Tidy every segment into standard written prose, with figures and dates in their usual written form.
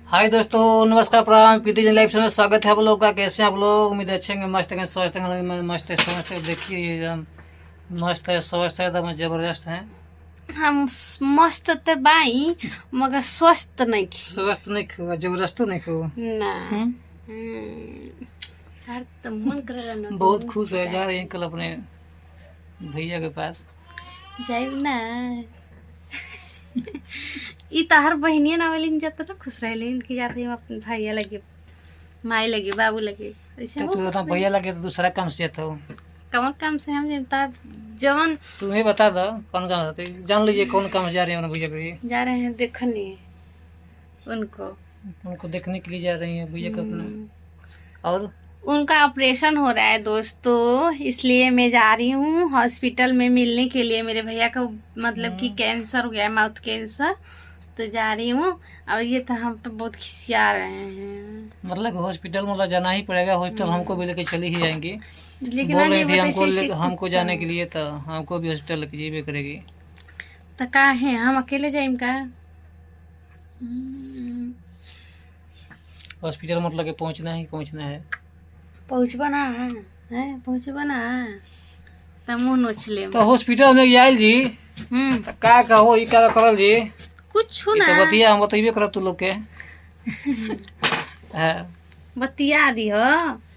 हाय दोस्तों, नमस्कार, प्रणाम। प्रीति जन लाइफ में स्वागत है आप लोगों का। कैसे हैं आप लोग? उम्मीद अच्छे हैं, मस्त हैं, स्वस्थ हैं, मस्त है, स्वस्थ है। देखिए ये एकदम मस्त है, स्वस्थ है, एकदम जबरदस्त है। हम मस्त ते बाई मगर स्वस्थ नहीं की स्वस्थ नहीं खो, जबरदस्त नहीं खो। ना। यार तो मन कर रहा ना बहुत खुश है। जा रहे हैं कल अपने भैया के पास। जाइब ना। ई ताहर बहनिया ना वाली जाता तो खुश रहे इनकी जाते हम अपने भैया लगे, माई लगे, बाबू लगे। ऐसे तो वो तू खुश अपना रहे। भैया लगे तो दूसरा काम से जाता हो। कमर काम से हम तार जवन तुम्हें बता दो कौन काम जाते, जान लीजिए कौन काम जा रहे हैं अपने भैया के लिए। जा रहे हैं देखने उनको। उनको देखने के लिए जा रही है भैया को अपना। और उनका ऑपरेशन हो रहा है दोस्तों, इसलिए मैं जा रही हूँ हॉस्पिटल में मिलने के लिए। मेरे भैया का मतलब कि कैंसर हो गया है, माउथ कैंसर। तो जा रही हूँ। और ये तो हम तो बहुत खिसिया रहे हैं। मतलब हॉस्पिटल मतलब जाना ही पड़ेगा। हॉस्पिटल हमको भी लेके चली ही जाएंगी। लेकिन बोल रही थी आज हमको जाने के लिए, तो हमको भी हॉस्पिटल लेके जाइए करेगी। तो का है हम अकेले जाइम का? हॉस्पिटल मतलब कि पहुंचना ही पहुंचना है। पहुँचबा ना है पहुँचबा ना तो मुँह नोच ले। तो हॉस्पिटल में आयल जी तो का कहो, ई का करल जी? कुछ ई ना तो बतिया हम बतेबे करब तू लोग के। बतिया दी हो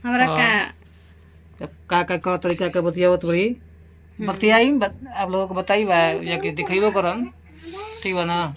हमरा का। का कर तरीका का बतियावत बड़ी बतियाई आप लोगों को बताई बा, जाके दिखेबो करम। ठीक बा ना?